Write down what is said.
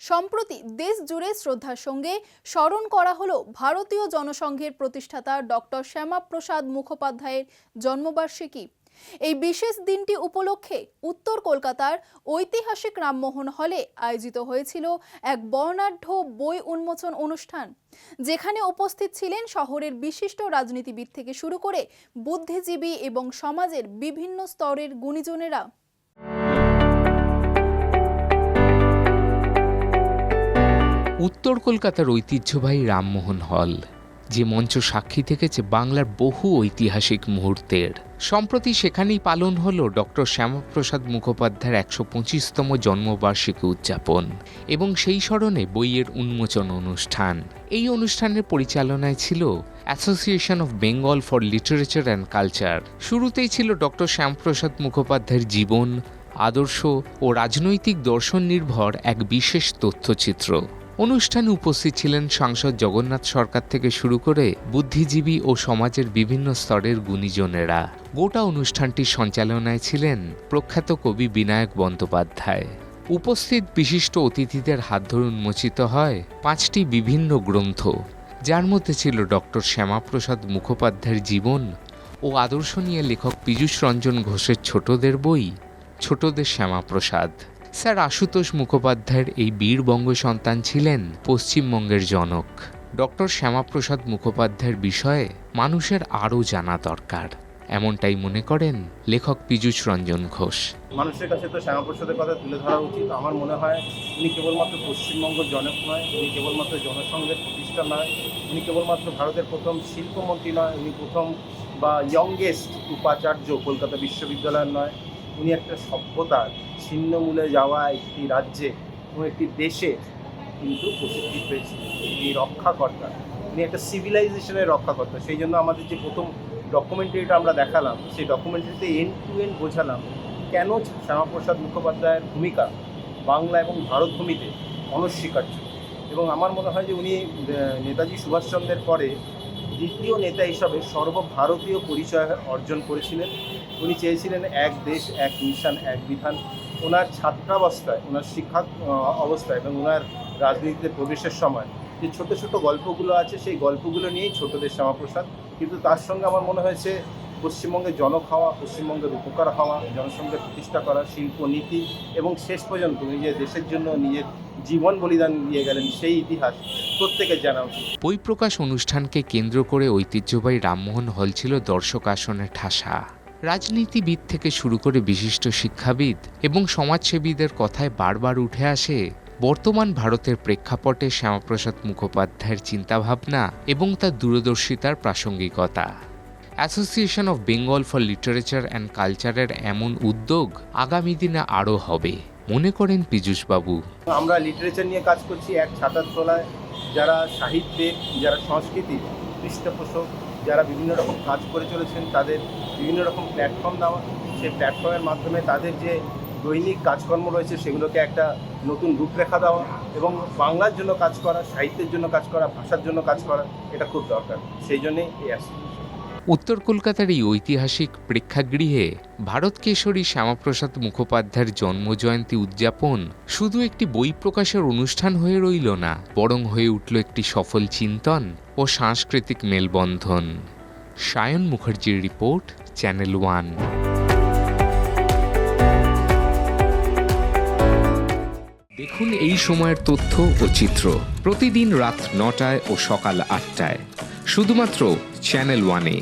সম্প্রতি দেশ জুড়ে শ্রদ্ধার সঙ্গে স্মরণ করা হলো ভারতীয় জনসংঘের প্রতিষ্ঠাতা ডক্টর শ্যামাপ্রসাদ মুখোপাধ্যায়ের জন্মবার্ষিকী। এই বিশেষ দিনটি উপলক্ষে উত্তর কলকাতার ঐতিহাসিক রামমোহন হলে আয়োজিত হয়েছিল এক বর্ণাঢ্য বই উন্মোচন অনুষ্ঠান, যেখানে উপস্থিত ছিলেন শহরের বিশিষ্ট রাজনীতিবিদ থেকে শুরু করে বুদ্ধিজীবী এবং সমাজের বিভিন্ন স্তরের গুণীজনেরা। উত্তর কলকাতার ঐতিহ্যবাহী রামমোহন হল, যে মঞ্চ সাক্ষী থেকেছে বাংলার বহু ঐতিহাসিক মুহূর্তের, সম্প্রতি সেখানেই পালন হলো ডক্টর শ্যামাপ্রসাদ মুখোপাধ্যায়ের ১২৫তম জন্মবার্ষিকী উদযাপন এবং সেই স্মরণে বইয়ের উন্মোচন অনুষ্ঠান। এই অনুষ্ঠানের পরিচালনায় ছিল association of Bengal for literature and culture. শুরুতেই ছিল ডক্টর শ্যামাপ্রসাদ মুখোপাধ্যায়ের জীবন, আদর্শ ও রাজনৈতিক দর্শন নির্ভর এক বিশেষ তথ্যচিত্র। অনুষ্ঠানে উপস্থিত ছিলেন সাংসদ জগন্নাথ সরকার থেকে শুরু করে বুদ্ধিজীবী ও সমাজের বিভিন্ন স্তরের গুণীজনেরা। গোটা অনুষ্ঠানটির সঞ্চালনায় ছিলেন প্রখ্যাত কবি বিনায়ক বন্দ্যোপাধ্যায়। উপস্থিত বিশিষ্ট অতিথিদের হাত ধরে উন্মোচিত হয় ৫টি বিভিন্ন গ্রন্থ, যার মধ্যে ছিল ডক্টর শ্যামাপ্রসাদ মুখোপাধ্যায়ের জীবন ও আদর্শ নিয়ে লেখক পীযূষ রঞ্জন ঘোষের ছোটদের বই ছোটদের শ্যামাপ্রসাদ। স্যার আশুতোষ মুখোপাধ্যায়ের এই বীরবঙ্গ সন্তান ছিলেন পশ্চিমবঙ্গের জনক। ডক্টর শ্যামাপ্রসাদ মুখোপাধ্যায়ের বিষয়ে মানুষের আরও জানা দরকার, এমনটাই মনে করেন লেখক পীযূষ রঞ্জন ঘোষ। মানুষের কাছে তো শ্যামাপ্রসাদের কথা তুলে ধরা উচিত। আমার মনে হয় উনি কেবলমাত্র পশ্চিমবঙ্গের জনক নয়, উনি কেবলমাত্র জনসংঘের প্রতিষ্ঠা নয়, উনি কেবলমাত্র ভারতের প্রথম শিল্পমন্ত্রী নয়, উনি প্রথম বা ইয়ংগেস্ট উপাচার্য কলকাতা বিশ্ববিদ্যালয়ের নয়। উনি একটা সভ্যতার ছিন্নমূলে যাওয়া একটি রাজ্যে এবং একটি দেশে কিন্তু প্রসিদ্ধি পেয়েছিলেন। উনি রক্ষাকর্তা, উনি একটা সিভিলাইজেশনের রক্ষাকর্তা। সেই জন্য আমাদের যে প্রথম ডকুমেন্টারিটা আমরা দেখালাম, সেই ডকুমেন্টারিতে এন্ড টু এন্ড বোঝালাম কেন শ্যামাপ্রসাদ মুখোপাধ্যায়ের ভূমিকা বাংলা এবং ভারতভূমিতে অনস্বীকার্য। এবং আমার মনে হয় যে উনি নেতাজি সুভাষচন্দ্রের পরে দ্বিতীয় নেতা হিসাবে সর্বভারতীয় পরিচয় অর্জন করেছিলেন। উনি চেয়েছিলেন এক দেশ, এক মিশন, এক বিধান। ওনার ছাত্রাবস্থায়, ওনার শিক্ষা অবস্থায় এবং ওনার রাজনীতিতে প্রবেশের সময় যে ছোট ছোট গল্পগুলো আছে, সেই গল্পগুলো নিয়েই ছোটদের শ্যামাপ্রসাদ। কিন্তু তার সঙ্গে আমার মনে হয়েছে পশ্চিমবঙ্গের জনক হওয়া, পশ্চিমবঙ্গের উপকার হওয়া, জনসংঘের প্রতিষ্ঠা করা, শিল্পনীতি এবং শেষ পর্যন্ত নিজের দেশের জন্য নিজের জীবন বলিদান দিয়ে গেলেন, সেই ইতিহাস প্রত্যেকের জানা উচিত। বই প্রকাশ অনুষ্ঠানকে কেন্দ্র করে ঐতিহ্যবাহী রামমোহন হল ছিল দর্শক আসনে ঠাসা। রাজনীতিবিদ থেকে শুরু করে বিশিষ্ট শিক্ষাবিদ এবং সমাজসেবীদের কথায় বারবার উঠে আসে বর্তমান ভারতের প্রেক্ষাপটে শ্যামাপ্রসাদ মুখোপাধ্যায়ের চিন্তাভাবনা এবং তার দূরদর্শিতার প্রাসঙ্গিকতা। Association of Bengal for literature and কালচারের এমন উদ্যোগ আগামী দিনে আরও হবে, মনে করেন পীযূষবাবু। আমরা লিটারেচার নিয়ে কাজ করছি এক ছাতার তলায়। যারা সাহিত্যের, যারা সংস্কৃতির পৃষ্ঠপোষক, যারা বিভিন্ন রকম কাজ করে চলেছেন, তাদের বিভিন্ন রকম প্ল্যাটফর্ম দেওয়া, সেই প্ল্যাটফর্মের মাধ্যমে তাদের যে দৈনিক কাজকর্ম রয়েছে সেগুলোকে একটা নতুন রূপরেখা দেওয়া এবং বাংলার জন্য কাজ করা, সাহিত্যের জন্য কাজ করা, ভাষার জন্য কাজ করা, এটা খুব দরকার। সেই জন্যেই এই অ্যাসোসিয়েশন। উত্তর কলকাতার এই ঐতিহাসিক প্রেক্ষাগৃহে ভারত কেশরী শ্যামাপ্রসাদ মুখোপাধ্যায়ের জন্মজয়ন্তী উদযাপন শুধু একটি বই প্রকাশের অনুষ্ঠান হয়ে রইল না, বরং হয়ে উঠল একটি সফল চিন্তন ও সাংস্কৃতিক মেলবন্ধন। সায়ন মুখার্জির রিপোর্ট, চ্যানেল ওয়ান। দেখুন এই সময়ের তথ্য ও চিত্র প্রতিদিন রাত ৯টায় ও সকাল ৮টায় শুধুমাত্র চ্যানেল ওয়ানে।